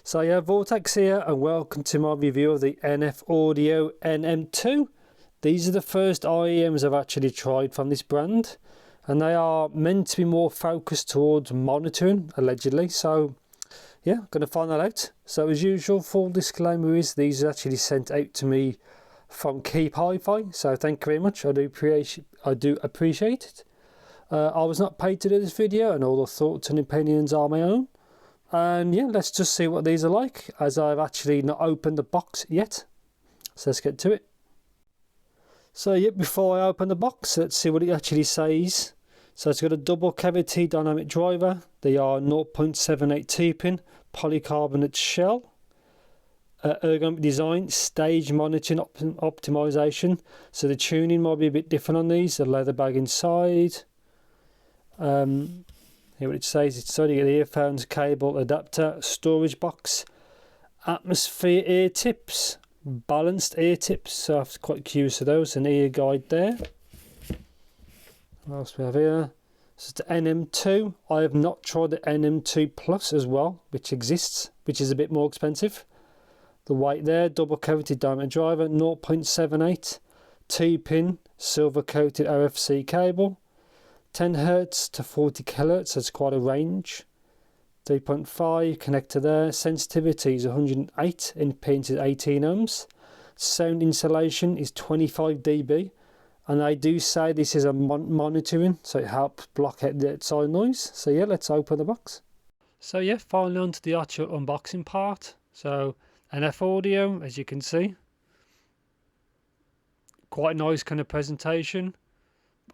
So yeah, Vortex here and welcome to my review of the NF Audio NM2. These are the first IEMs I've actually tried from this brand, and they are meant to be more focused towards monitoring, allegedly. So yeah, going to find that out. So as usual, full disclaimer is these are actually sent out to me from Keep Hi-Fi, so thank you very much. I do appreciate it. I was not paid to do this video, and all the thoughts and opinions are my own. And yeah, let's just see what these are like, as I've actually not opened the box yet. So let's get to it. So yeah, before I open the box, let's see what it actually says. So it's got a double cavity dynamic driver. They are 0.78 T-pin polycarbonate shell. Ergonomic design, stage monitoring optimization. So the tuning might be a bit different on these. The leather bag inside. Here what it says, it's only an earphones, cable, adapter, storage box, atmosphere ear tips, balanced ear tips, so I'm quite curious of those, an ear guide there. What else we have here? This is the NM2. I have not tried the NM2 Plus as well, which exists, which is a bit more expensive. The weight there, double cavity diamond driver, 0.78, T-pin, silver coated OFC cable. 10 Hz to 40 kHz, that's quite a range. 3.5 connector there. Sensitivity is 108, impedance is 18 ohms. Sound insulation is 25 dB, and they do say this is a monitoring, so it helps block out the outside noise. So yeah, let's open the box. So yeah, finally on to the actual unboxing part. So NF Audio, as you can see, quite nice kind of presentation.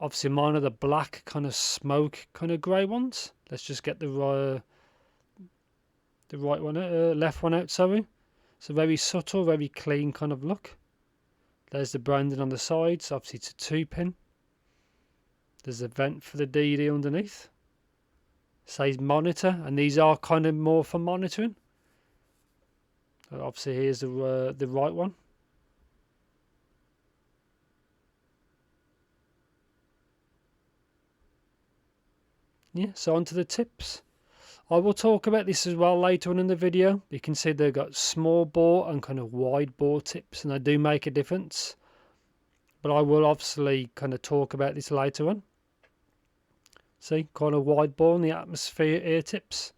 Obviously mine are the black kind of smoke kind of grey ones. Let's just get the right one, left one out, sorry. It's a very subtle, very clean kind of look. There's the branding on the sides. Obviously it's a 2-pin. There's a vent for the DD underneath. It says monitor, and these are kind of more for monitoring. Obviously here's the right one. Yeah, so onto the tips. I will talk about this as well later on in the video. You can see they've got small bore and kind of wide bore tips, and they do make a difference. But I will obviously kind of talk about this later on. See, kind of wide bore and the atmosphere ear tips.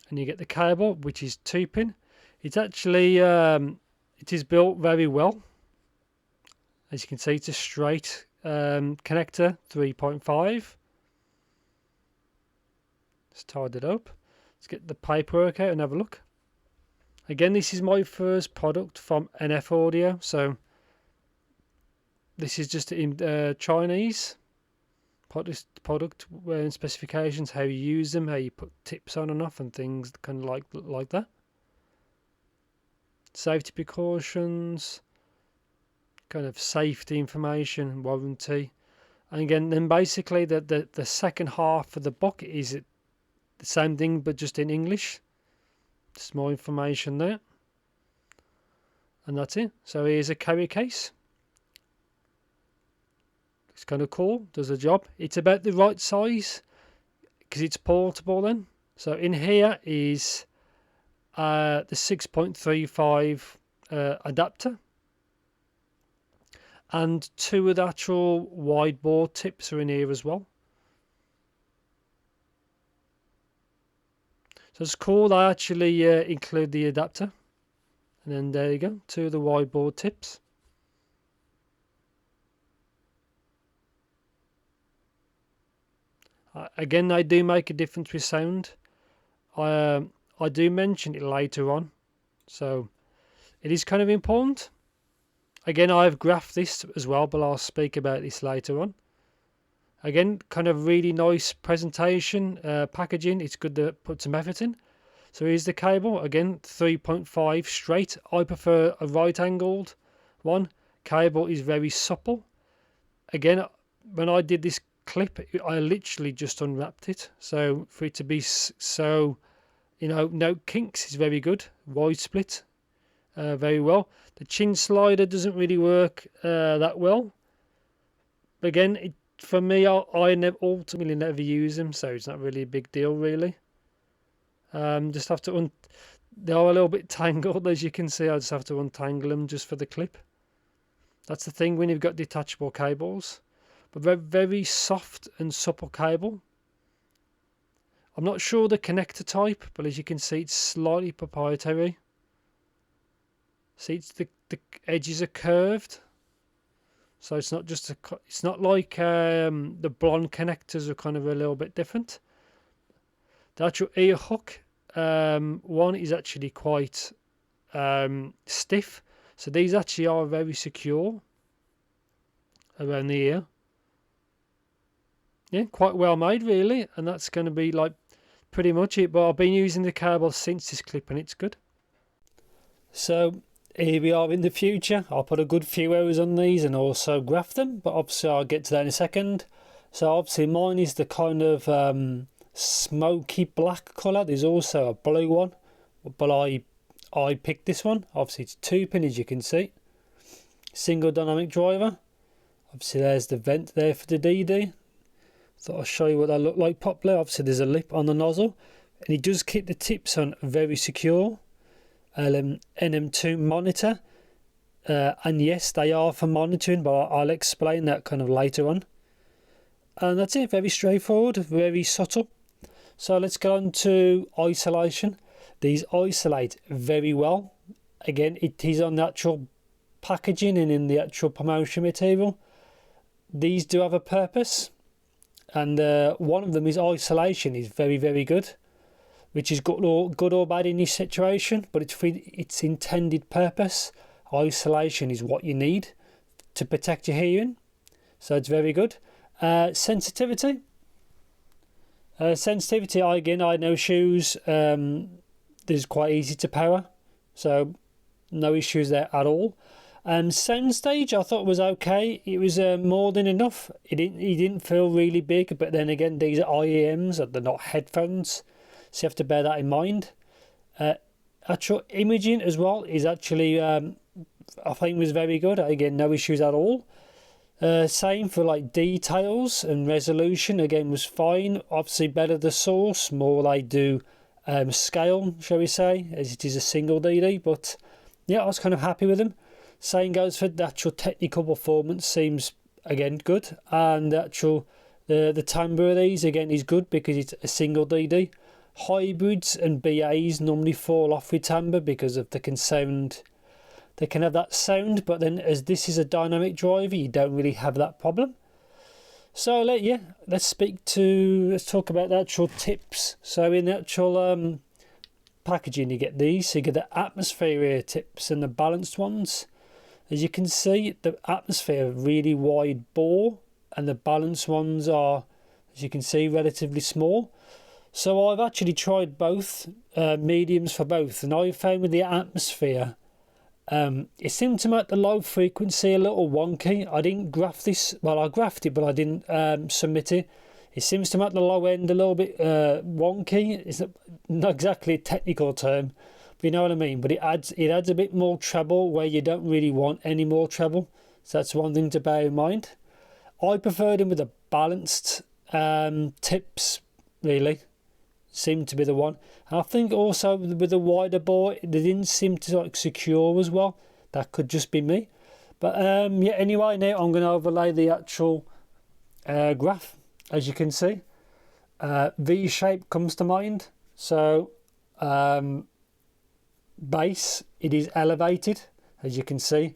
And you get the cable, which is 2-pin. It's actually, it is built very well. As you can see, it's a straight connector, 3.5. Let's tidy it up. Let's get the paperwork out and have a look. Again, this is my first product from NF Audio, so this is just in Chinese product and specifications, how you use them, how you put tips on and off and things kind of like that. Safety precautions, kind of safety information, warranty. And again, then basically the second half of the book is the same thing but just in English. Just more information there. And that's it. So here's a carry case. It's kind of cool, does the job. It's about the right size because it's portable then. So in here is the 6.35 adapter. And 2 of the actual wide bore tips are in here as well. So it's cool, I actually include the adapter. And then there you go, 2 of the wide bore tips. Again, they do make a difference with sound. I do mention it later on. So it is kind of important. Again, I've graphed this as well, but I'll speak about this later on. Again, kind of really nice presentation, packaging. It's good to put some effort in. So here's the cable. Again, 3.5 straight. I prefer a right-angled one. Cable is very supple. Again, when I did this clip, I literally just unwrapped it. So for it to be so, you know, no kinks is very good. Wide split. Very well. The chin slider doesn't really work that well. But again, for me, I ultimately never use them, so it's not really a big deal, really. Just have to they are a little bit tangled, as you can see. I just have to untangle them just for the clip. That's the thing when you've got detachable cables, but very, very soft and supple cable. I'm not sure the connector type, but as you can see, it's slightly proprietary. See, the edges are curved, so it's not just it's not like the blonde connectors are kind of a little bit different. The actual ear hook one is actually quite stiff, so these actually are very secure around the ear. Yeah, quite well made really, and that's going to be like pretty much it. But I've been using the cable since this clip and it's good. So here we are in the future. I'll put a good few hours on these and also graph them, but obviously I'll get to that in a second. So obviously mine is the kind of smoky black colour. There's also a blue one, but I picked this one. Obviously it's 2-pin, as you can see, single dynamic driver. Obviously there's the vent there for the DD. Thought I'll show you what that look like properly. Obviously there's a lip on the nozzle, and it does keep the tips on very secure. NM2 monitor, and yes, they are for monitoring, but I'll explain that kind of later on. And that's it, very straightforward, very subtle. So let's go on to isolation. These isolate very well. Again, it is on the actual packaging and in the actual promotion material. These do have a purpose, and one of them is isolation is very, very good, which is good or bad in this situation, but it's for its intended purpose. Isolation is what you need to protect your hearing, so it's very good. Sensitivity. Sensitivity, again, I had no issues. This is quite easy to power, so no issues there at all. Soundstage I thought was okay. It was more than enough. It didn't feel really big, but then again, these are IEMs, they're not headphones, so you have to bear that in mind. Actual imaging as well is actually I think was very good. Again, no issues at all. Same for like details and resolution, again was fine. Obviously better the source, more they do scale, shall we say, as it is a single DD, but yeah, I was kind of happy with them. Same goes for the actual technical performance, seems again good, and the actual the timbre of these again is good because it's a single DD. Hybrids and BAs normally fall off with timbre because of they can have that sound, but then as this is a dynamic driver, you don't really have that problem. So let's talk about the actual tips. So in the actual packaging, you get these. So you get the atmosphere ear tips and the balanced ones. As you can see, the atmosphere really wide bore, and the balanced ones are, as you can see, relatively small. So I've actually tried both, mediums for both, and I found with the atmosphere, it seemed to make the low frequency a little wonky. I didn't graph this, well I graphed it, but I didn't submit it. It seems to make the low end a little bit wonky. It's not exactly a technical term, but you know what I mean. But it adds a bit more treble where you don't really want any more treble. So that's one thing to bear in mind. I preferred them with the balanced tips, really. Seemed to be the one. And I think also with the wider bore, they didn't seem to like secure as well. That could just be me. But yeah, anyway, now I'm going to overlay the actual graph. As you can see, V shape comes to mind. So bass, it is elevated, as you can see.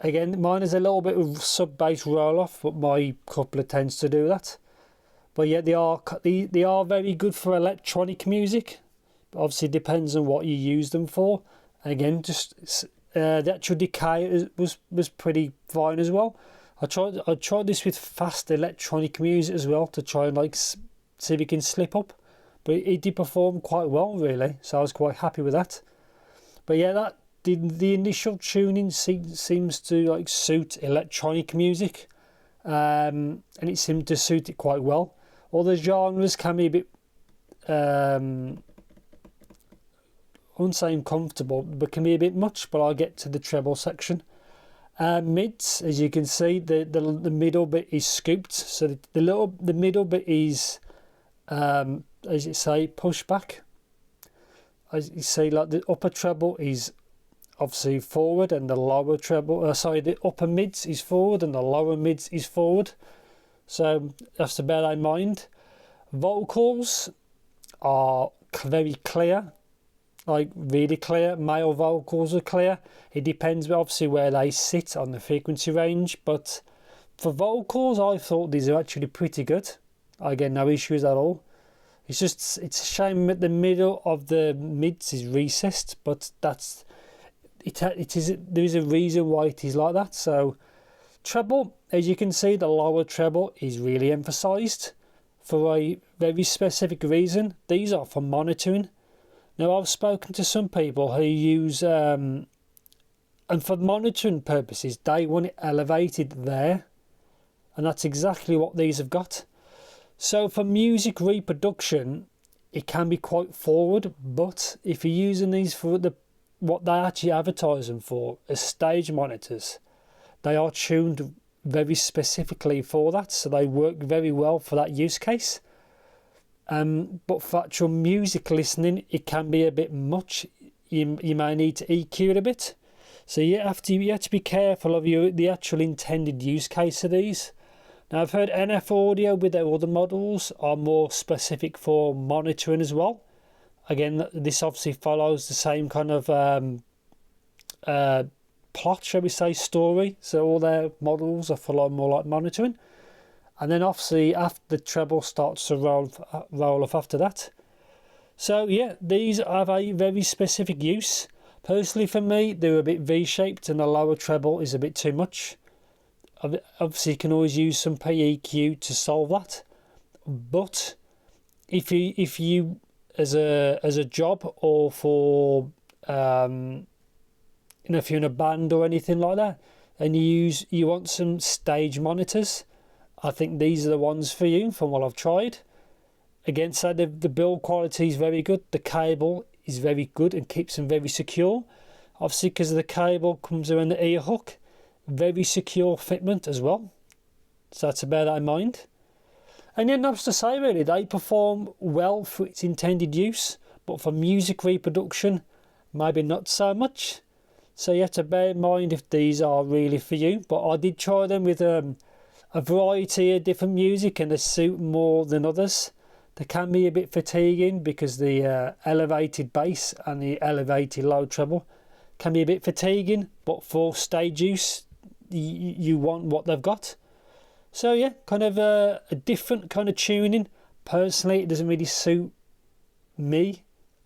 Again, mine is a little bit of sub bass roll off, but my coupler tends to do that. But yeah, they are very good for electronic music. Obviously, it depends on what you use them for. Again, just the actual decay was pretty fine as well. I tried this with fast electronic music as well to try and like see if it can slip up, but it did perform quite well really. So I was quite happy with that. But yeah, the initial tuning seems to like suit electronic music, and it seemed to suit it quite well. All the genres can be a bit, I wouldn't say uncomfortable, but can be a bit much. But I'll get to the treble section. Mids, as you can see, the middle bit is scooped, so the middle bit is, as you say, push back. as you see, like the upper treble is obviously forward and the lower treble, the upper mids is forward and the lower mids is forward. So that's to bear that in mind. Vocals are very clear, like really clear. Male vocals are clear. It depends obviously where they sit on the frequency range, but for vocals I thought these are actually pretty good. Again, no issues at all. It's a shame that the middle of the mids is recessed, but that's it is there is a reason why it is like that. So treble, as you can see, the lower treble is really emphasized for a very specific reason. These are for monitoring. Now, I've spoken to some people who use and for monitoring purposes they want it elevated there, and that's exactly what these have got. So for music reproduction it can be quite forward, but if you're using these for what they actually advertise them for as stage monitors, they are tuned very specifically for that, so they work very well for that use case. But for actual music listening it can be a bit much. You may need to EQ it a bit, so you have to be careful of the actual intended use case of these. Now, I've heard NF Audio with their other models are more specific for monitoring as well. Again, this obviously follows the same kind of plot, shall we say, story. So all their models are more like monitoring. And then obviously after the treble starts to roll off after that. So yeah, these have a very specific use. Personally for me, they're a bit V-shaped and the lower treble is a bit too much. Obviously you can always use some PEQ to solve that. But if you as a job or for if you're in a band or anything like that and you want some stage monitors, I think these are the ones for you from what I've tried. Again, so the build quality is very good. The cable is very good and keeps them very secure. Obviously because the cable comes around the ear hook, very secure fitment as well. So to bear that in mind. And then that's to say really, they perform well for its intended use, but for music reproduction, maybe not so much. So you have to bear in mind if these are really for you. But I did try them with a variety of different music and they suit more than others. They can be a bit fatiguing because the elevated bass and the elevated low treble can be a bit fatiguing, but for stage use, you want what they've got. So yeah, kind of a different kind of tuning. Personally, it doesn't really suit me,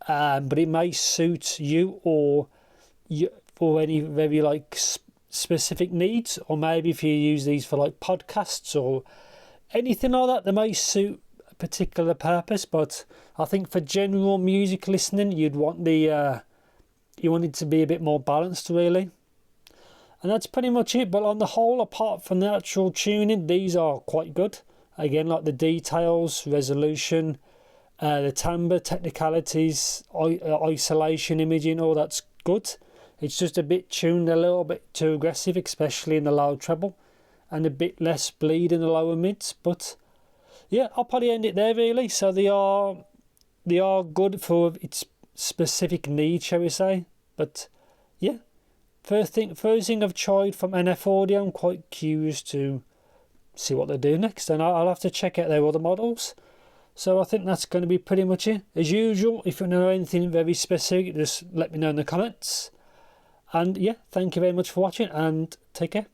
but it may suit you or you for any very like specific needs, or maybe if you use these for like podcasts or anything like that, they may suit a particular purpose. But I think for general music listening, you'd want you want it to be a bit more balanced really. And that's pretty much it. But on the whole, apart from the actual tuning, these are quite good. Again, like the details, resolution, the timbre, technicalities, isolation, imaging, all that's good. It's just a bit tuned a little bit too aggressive, especially in the low treble, and a bit less bleed in the lower mids. But yeah, I'll probably end it there really. So they are good for its specific need, shall we say. But yeah. First thing I've tried from NF Audio, I'm quite curious to see what they do next, and I'll have to check out their other models. So I think that's going to be pretty much it. As usual, if you know anything very specific, just let me know in the comments. And yeah, thank you very much for watching and take care.